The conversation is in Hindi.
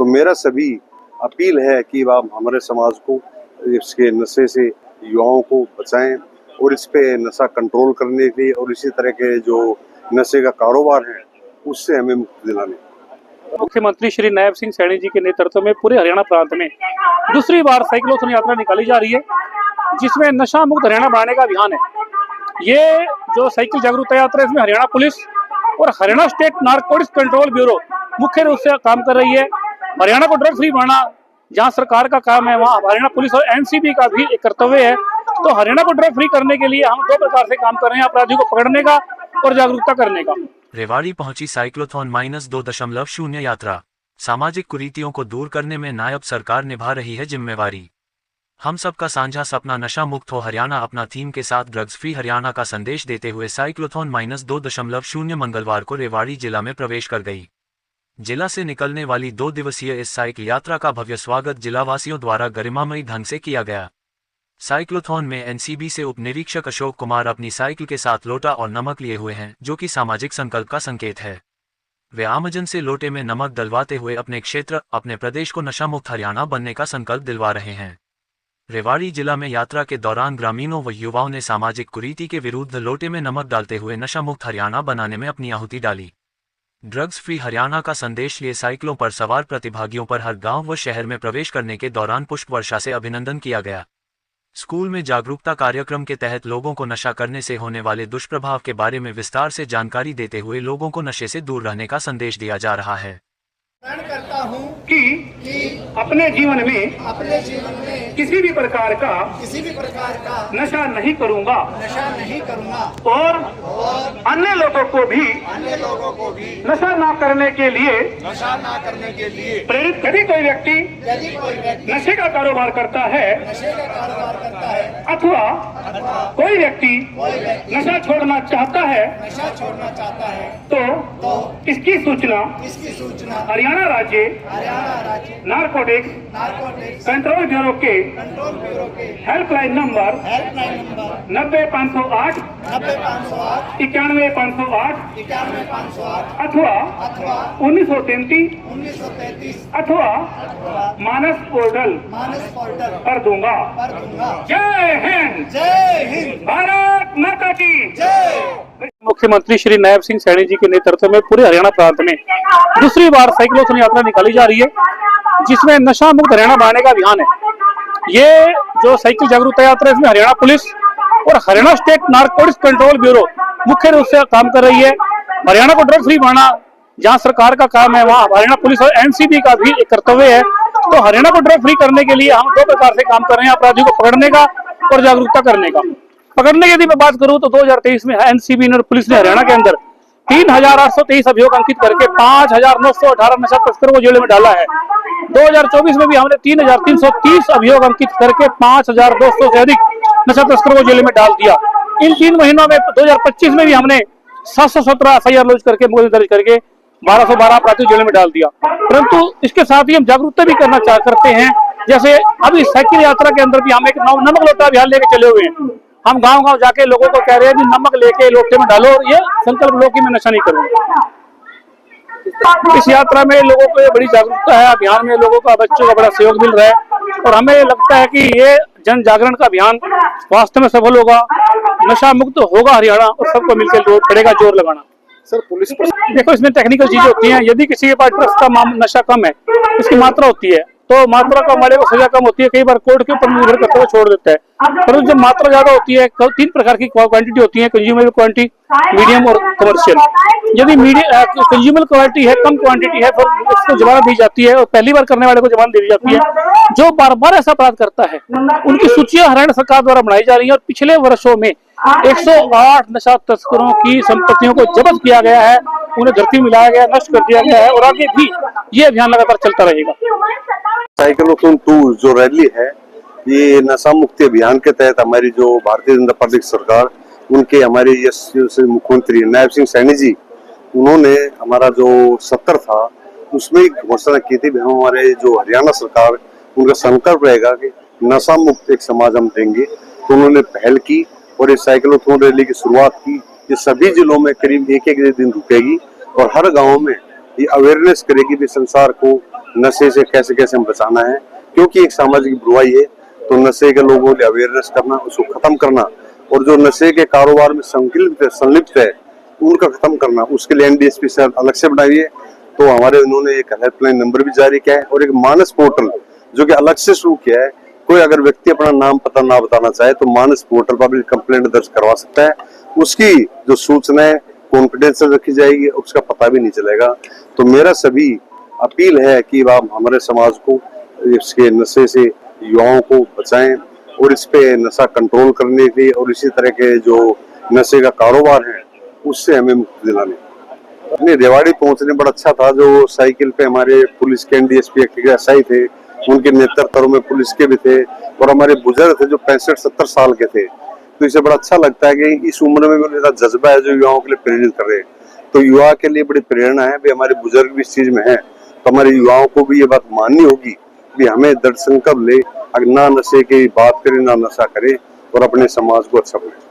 तो मेरा सभी अपील है कि आप हमारे समाज को इसके नशे से युवाओं को बचाएं और इस पे नशा कंट्रोल करने के लिए और इसी तरह के जो नशे का कारोबार है उससे हमें मुक्ति दिलाने। मुख्यमंत्री श्री नायब सिंह सैनी जी के नेतृत्व में पूरे हरियाणा प्रांत में दूसरी बार साइक्लोथॉन यात्रा निकाली जा रही है, जिसमें नशा मुक्त हरियाणा बनाने का अभियान है। ये जो साइकिल जागरूकता यात्रा है, इसमें हरियाणा पुलिस और Haryana state narcotics control bureau मुख्य रूप से काम कर रही है। हरियाणा को ड्रग फ्री बनाना जहां सरकार का काम है, वहां हरियाणा पुलिस और एनसीबी का भी एक कर्तव्य है। तो हरियाणा को ड्रग फ्री करने के लिए हम दो प्रकार से काम कर रहे हैं, अपराधियों को पकड़ने का और जागरूकता करने का। रेवाड़ी पहुंची साइक्लोथॉन -2.0 यात्रा। सामाजिक कुरीतियों को दूर करने में नायब सरकार निभा रही है जिम्मेवारी। हम सबका साझा सपना नशा मुक्त हो हरियाणा अपना थीम के साथ ड्रग्स फ्री हरियाणा का संदेश देते हुए साइक्लोथॉन -2.0 मंगलवार को रेवाड़ी जिला में प्रवेश कर गई। जिला से निकलने वाली 2 दिवसीय इस साइकिल यात्रा का भव्य स्वागत जिलावासियों द्वारा गरिमामयी ढंग से किया गया। साइक्लोथॉन में एनसीबी से उप निरीक्षक अशोक कुमार अपनी साइकिल के साथ लोटा और नमक लिए हुए हैं, जो कि सामाजिक संकल्प का संकेत है। वे आमजन से लोटे में नमक डलवाते हुए अपने क्षेत्र, अपने प्रदेश को नशा मुक्त हरियाणा बनने का संकल्प दिलवा रहे हैं। रेवाड़ी जिला में यात्रा के दौरान ग्रामीणों व युवाओं ने सामाजिक कुरीति के विरुद्ध लोटे में नमक डालते हुए नशा मुक्त हरियाणा बनाने में अपनी आहुति डाली। ड्रग्स फ्री हरियाणा का संदेश लिए साइकिलों पर सवार प्रतिभागियों पर हर गांव व शहर में प्रवेश करने के दौरान पुष्प वर्षा से अभिनंदन किया गया। स्कूल में जागरूकता कार्यक्रम के तहत लोगों को नशा करने से होने वाले दुष्प्रभाव के बारे में विस्तार से जानकारी देते हुए लोगों को नशे से दूर रहने का संदेश दिया जा रहा है। करता हूँ कि अपने जीवन में किसी भी प्रकार का नशा नहीं करूँगा और अन्य लोगों को भी नशा ना करने के लिए प्रेरित। यदि कोई व्यक्ति नशे का कारोबार करता है अथवा कोई व्यक्ति नशा छोड़ना चाहता है तो इसकी सूचना हरियाणा राज्य नारकोटिक्स कंट्रोल ब्यूरो के हेल्पलाइन नंबर 90-508 91-508 अथवा 1933 अथवा मानस पोर्टल कर दूंगा। जय हिंद, भारत माता की जय। मुख्यमंत्री श्री नायब सिंह सैनी जी के नेतृत्व में पूरे हरियाणा प्रांत में दूसरी बार साइक्लोथॉन यात्रा निकाली जा रही है, जिसमें नशा मुक्त हरियाणा बनाने का अभियान है। ये जो साइकिल जागरूकता यात्रा है, इसमें हरियाणा पुलिस और Haryana state narcotics control bureau मुख्य रूप से काम कर रही है। हरियाणा को ड्रग फ्री बनाना जहां सरकार का काम है, वहां हरियाणा पुलिस और एनसीबी का भी एक कर्तव्य है। तो हरियाणा को ड्रग फ्री करने के लिए हम दो प्रकार से काम कर रहे हैं, अपराधियों को पकड़ने का और जागरूकता करने का। पकड़ने की यदि मैं बात करूं तो 2023 में एनसीबी और पुलिस ने हरियाणा के अंदर 3823 अभियोग अंकित करके 5918 नशा तस्करों को जेल में डाला है। 2024 में भी हमने 3330 अभियोग अंकित करके 5200 से अधिक नशा तस्करों को जेल में डाल दिया। इन 3 महीनों में 2025 में भी हमने 717 एफआईआर लॉन्च करके मुकदमे दर्ज करके 1212 अपराधियों को जेल में डाल दिया। परंतु इसके साथ ही हम जागरूकता भी करना करते हैं। जैसे अभी साइकिल यात्रा के अंदर भी हम एक नमक लोटा अभियान लेके चले हुए हैं। हम गांव-गांव जाके लोगों को कह रहे हैं कि नमक लेके लोटे में डालो और ये संकल्प लो कि मैं नशा नहीं करूंगा। इस यात्रा में लोगों को ये बड़ी जागरूकता है, अभियान में लोगों का, बच्चों का बड़ा सहयोग मिल रहा है और हमें लगता है कि ये जन जागरण का अभियान वास्तव में सफल होगा, नशा मुक्त होगा हरियाणा और सबको मिलकर पड़ेगा जोर लगाना। सर पुलिस देखो, इसमें टेक्निकल चीजें होती हैं। यदि किसी के पास ड्रग्स का नशा कम है, उसकी मात्रा होती है, तो मात्रा कम वाले को सजा कम होती है। कई बार कोर्ट के ऊपर निर्भर करते हुए छोड़ देता है। परंतु जब मात्रा ज्यादा होती है, 3 प्रकार की क्वांटिटी होती है, कंज्यूमेबल क्वांटिटी, मीडियम और कमर्शियल। यदि कंज्यूमेबल क्वांटिटी है, कम क्वांटिटी है, फिर उसको जमानत दी जाती है और पहली बार करने वाले को जमानत दी जाती है। जो बार बार ऐसा अपराध करता है उनकी सूचियां हरियाणा सरकार द्वारा बनाई जा रही है और पिछले वर्षों में 108 नशा तस्करों की संपत्तियों को जब्त किया गया है, उन्हें धरती मिलाया गया, नष्ट कर दिया गया है और आगे भी ये अभियान लगातार चलता रहेगा। साइक्लोथॉन 2 जो रैली है, ये नशा मुक्ति अभियान के तहत हमारी जो भारतीय जनता पार्टी सरकार, उनके हमारे मुख्यमंत्री नायब सिंह सैनी जी, उन्होंने हमारा जो 70 था उसमें घोषणा की थी। हमारे जो हरियाणा सरकार, उनका संकल्प रहेगा कि नशा मुक्त एक समाज हम देंगे। तो उन्होंने पहल की और इस साइक्लोथॉन रैली की शुरुआत की। ये सभी जिलों में करीब एक दिन रुकेगी और हर गाँव में ये अवेयरनेस करेगी भी संसार को नशे से कैसे कैसे हम बचाना है, क्योंकि एक सामाजिक बुराई है। तो नशे के लोगों को अवेयरनेस करना, उसको खत्म करना, और जो नशे के कारोबार में संलिप्त है उनका खत्म करना, उसके लिए एनडीएसपी सर अलग से बनाई है। तो हमारे उन्होंने एक हेल्पलाइन नंबर भी जारी किया है और एक मानस पोर्टल जो कि अलग से शुरू किया है। कोई अगर व्यक्ति अपना नाम पता ना बताना चाहे तो मानस पोर्टल पर भी कंप्लेंट दर्ज करवा सकता है। उसकी जो सूचनाएं कॉन्फिडेंशियल रखी जाएगी, उसका पता भी नहीं चलेगा। तो मेरा सभी अपील है कि आप हमारे समाज को इसके नशे से युवाओं को बचाएं और इस पे नशा कंट्रोल करने के लिए और इसी तरह के जो नशे का कारोबार है उससे हमें मुक्ति दिलाने। नहीं, रेवाड़ी पहुंचने बड़ा अच्छा था। जो साइकिल पे हमारे पुलिस के एनडीएसपी एसआई थे, उनके नेतृत्व में पुलिस के भी थे और हमारे बुजुर्ग थे जो 65-70 साल के थे। तो इसे बड़ा अच्छा लगता है कि इस उम्र में भी उनका जज्बा है जो युवाओं के लिए प्रेरित कर रहे हैं। तो युवा के लिए बड़ी प्रेरणा है भी हमारे बुजुर्ग भी इस चीज में है। तो हमारे युवाओं को भी ये बात माननी होगी कि हमें दृढ़ संकल्प ले, ना नशे की बात करें, ना नशा करें और अपने समाज को अच्छा बनाए।